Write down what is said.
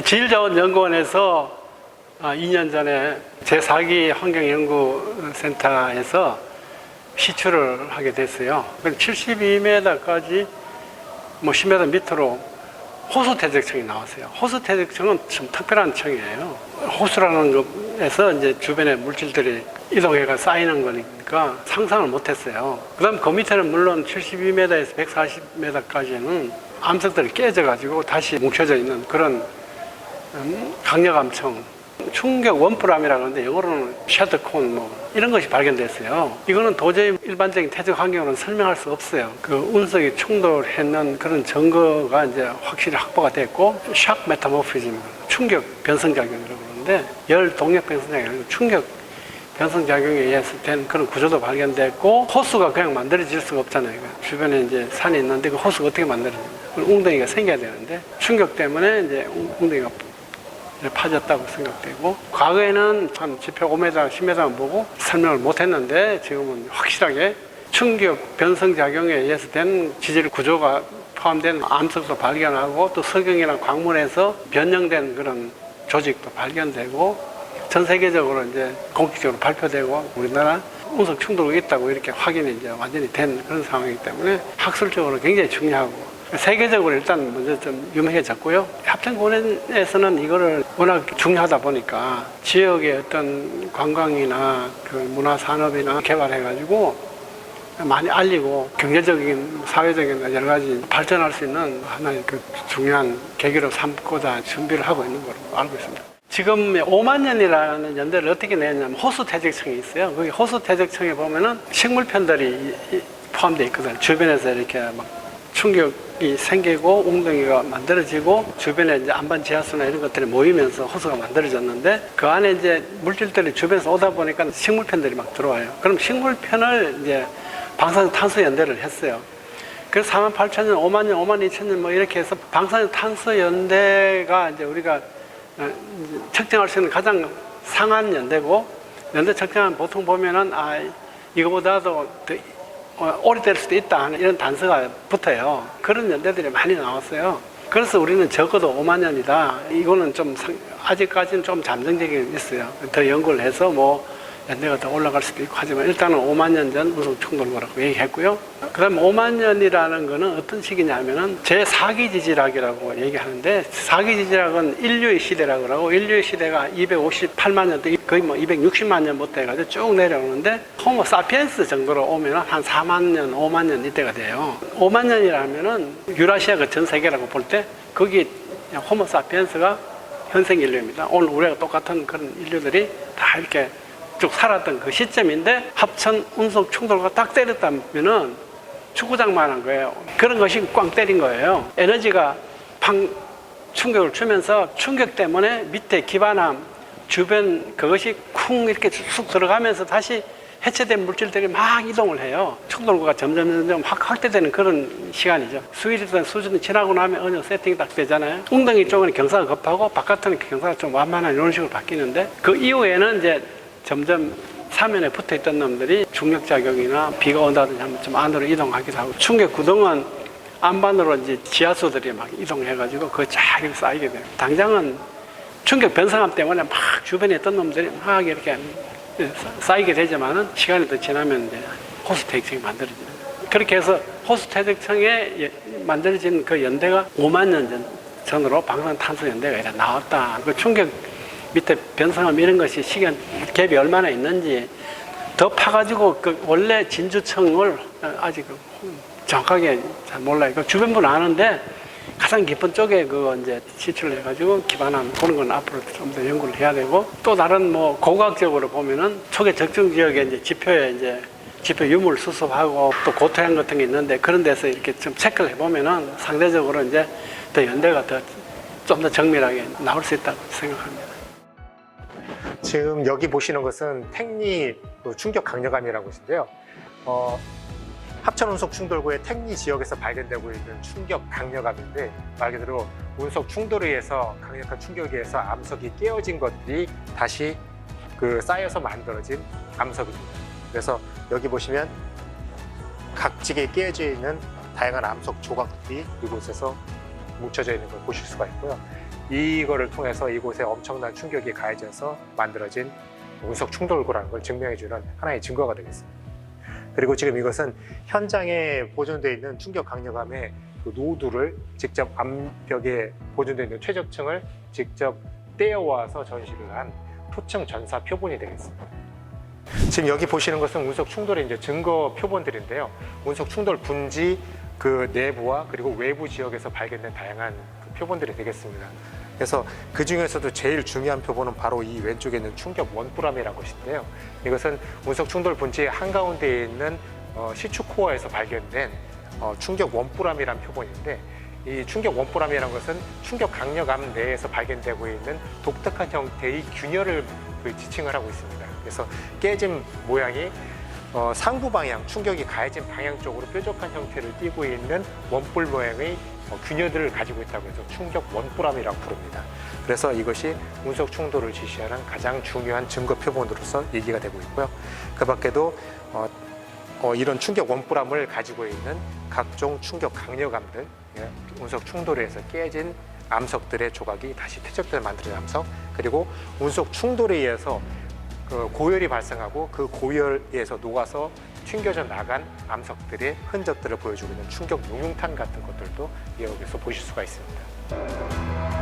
지질자원연구원에서 2년 전에 제4기 환경연구센터에서 시추를 하게 됐어요. 72m까지 10m 밑으로 호수대적청이 나왔어요. 호수대적청은 좀 특별한 청이에요. 호수라는 것에서 이제 주변에 물질들이 이동해가 쌓이는 거니까 상상을 못했어요. 그 다음 그 밑에는 물론 72m에서 140m까지는 암석들이 깨져가지고 다시 뭉쳐져 있는 그런 강력암청, 충격 원뿔암이라고 하는데 영어로는 샤드콘 이런 것이 발견됐어요. 이거는 도저히 일반적인 태적 환경으로는 설명할 수 없어요. 그 운석이 충돌했는 그런 증거가 이제 확실히 확보가 됐고, 샥 메타모피즘, 충격 변성작용이라고 그러는데, 열 동력 변성작용, 아니고 충격 변성작용에 의해서 된 그런 구조도 발견됐고, 호수가 그냥 만들어질 수가 없잖아요. 주변에 이제 산이 있는데 그 호수가 어떻게 만들어지냐. 웅덩이가 생겨야 되는데, 충격 때문에 이제 웅덩이가 파졌다고 생각되고, 과거에는 한 지표 5m, 10m만 보고 설명을 못했는데 지금은 확실하게 충격 변성작용에 의해서 된 지질 구조가 포함된 암석도 발견하고, 또 석영이나 광물에서 변형된 그런 조직도 발견되고, 전 세계적으로 이제 공식적으로 발표되고, 우리나라 운석 충돌이 있다고 이렇게 확인이 이제 완전히 된 그런 상황이기 때문에 학술적으로 굉장히 중요하고, 세계적으로 일단 먼저 좀 유명해졌고요. 합천공원에서는 이거를 워낙 중요하다 보니까 지역의 어떤 관광이나 그 문화산업이나 개발해가지고 많이 알리고 경제적인, 사회적인 여러 가지 발전할 수 있는 하나의 그 중요한 계기로 삼고자 준비를 하고 있는 걸로 알고 있습니다. 지금 5만 년이라는 연대를 어떻게 내냐면 호수대적청이 있어요. 거기 호수대적청에 보면은 식물편들이 포함되어 있거든요. 주변에서 이렇게 막 충격이 생기고 웅덩이가 만들어지고 주변에 이제 안반 지하수나 이런 것들이 모이면서 호수가 만들어졌는데, 그 안에 이제 물질들이 주변에서 오다 보니까 식물편들이 막 들어와요. 그럼 식물편을 이제 방사능탄소 연대를 했어요. 그래서 48,000년, 5만 년, 5만 2천 년 이렇게 해서 방사능탄소 연대가 이제 우리가 측정할 수 있는 가장 상한 연대고, 연대 측정은 보통 보면은 이거보다도 더 오래될 수도 있다 하는 이런 단서가 붙어요. 그런 연대들이 많이 나왔어요. 그래서 우리는 적어도 5만 년이다. 이거는 좀 아직까지는 좀 잠정적인 게 있어요. 더 연구를 해서 연대가 더 올라갈 수도 있고 하지만 일단은 5만 년 전 운석 충돌거라고 얘기했고요. 그 다음 5만 년이라는 거는 어떤 시기냐면은 제4기 지질학이라고 얘기하는데, 4기 지질학은 인류의 시대라고 하고, 인류의 시대가 258만 년, 거의 260만 년부터 해가지고 쭉 내려오는데, 호모 사피엔스 정도로 오면은 한 4만 년, 5만 년 이때가 돼요. 5만 년이라면은 유라시아가 전 세계라고 볼 때, 거기 호모 사피엔스가 현생 인류입니다. 오늘 우리가 똑같은 그런 인류들이 다 이렇게 쭉 살았던 그 시점인데, 합천 운석 충돌과 딱 때렸다면은 축구장만 한 거예요. 그런 것이 꽝 때린 거예요. 에너지가 팡 충격을 주면서 충격 때문에 밑에 기반함 주변 그것이 쿵 이렇게 쑥 들어가면서 다시 해체된 물질들이 막 이동을 해요. 충돌구가 점점 확대되는 그런 시간이죠. 수일이던 수준이 지나고 나면 어느 세팅이 딱 되잖아요. 웅덩이 쪽은 경사가 급하고 바깥은 경사가 좀 완만한 이런 식으로 바뀌는데, 그 이후에는 이제 점점 사면에 붙어 있던 놈들이 중력작용이나 비가 온다든지 하면 좀 안으로 이동하기도 하고, 충격 구동은 안반으로 이제 지하수들이 막 이동해가지고 그거 쫙 이렇게 쌓이게 돼요. 당장은 충격 변성함 때문에 막 주변에 있던 놈들이 막 이렇게 쌓이게 되지만은 시간이 더 지나면 이제 호수대적청이 만들어지는 거예요. 그렇게 해서 호수대적청에 만들어진 그 연대가 5만 년 전으로 방사능탄소 연대가 이렇게 나왔다. 그 충격 밑에 변성함 이런 것이 시간 갭이 얼마나 있는지 더 파가지고 그 원래 진주청을 아직 정확하게 잘 몰라요. 그 주변분 아는데 가장 깊은 쪽에 그거 이제 시추를 해가지고 기반함 보는 건 앞으로 좀 더 연구를 해야 되고, 또 다른 고고학적으로 보면은 초계 적중 지역에 이제 지표 유물 수습하고 또 고토양 같은 게 있는데, 그런 데서 이렇게 좀 체크를 해보면은 상대적으로 이제 더 연대가 좀 더 정밀하게 나올 수 있다고 생각합니다. 지금 여기 보시는 것은 택리 충격 강력암이라는 곳인데요. 합천 운석 충돌구의 택리 지역에서 발견되고 있는 충격 강력암인데, 말 그대로 운석 충돌에 의해서 강력한 충격에 의해서 암석이 깨어진 것들이 다시 쌓여서 만들어진 암석입니다. 그래서 여기 보시면 각지게 깨어져 있는 다양한 암석 조각들이 이곳에서 뭉쳐져 있는 걸 보실 수가 있고요. 이거를 통해서 이곳에 엄청난 충격이 가해져서 만들어진 운석 충돌구라는 걸 증명해주는 하나의 증거가 되겠습니다. 그리고 지금 이것은 현장에 보존되어 있는 충격 강력함의 그 노두를 직접 암벽에 보존되어 있는 최적층을 직접 떼어와서 전시를 한 토층 전사 표본이 되겠습니다. 지금 여기 보시는 것은 운석 충돌의 이제 증거 표본들인데요. 운석 충돌 분지 그 내부와 그리고 외부 지역에서 발견된 다양한 그 표본들이 되겠습니다. 그래서 그 중에서도 제일 중요한 표본은 바로 이 왼쪽에 있는 충격 원뿔암이라는 것인데요. 이것은 운석 충돌 분지의 한가운데에 있는 시추 코어에서 발견된 충격 원뿔암이라는 표본인데, 이 충격 원뿔암이라는 것은 충격 강력암 내에서 발견되고 있는 독특한 형태의 균열을 지칭을 하고 있습니다. 그래서 깨진 모양이 상부 방향, 충격이 가해진 방향 쪽으로 뾰족한 형태를 띠고 있는 원뿔 모양의 균열들을 가지고 있다고 해서 충격 원뿔암이라고 부릅니다. 그래서 이것이 운석 충돌을 지시하는 가장 중요한 증거 표본으로서 얘기가 되고 있고요. 그 밖에도 이런 충격 원뿔암을 가지고 있는 각종 충격 강력암들, 운석 충돌에 의해서 깨진 암석들의 조각이 다시 퇴적돼 만들어진 암석, 그리고 운석 충돌에 의해서 그 고열이 발생하고 그 고열에서 녹아서 튕겨져 나간 암석들의 흔적들을 보여주고 있는 충격 용융탄 같은 것들도 여기서 보실 수가 있습니다.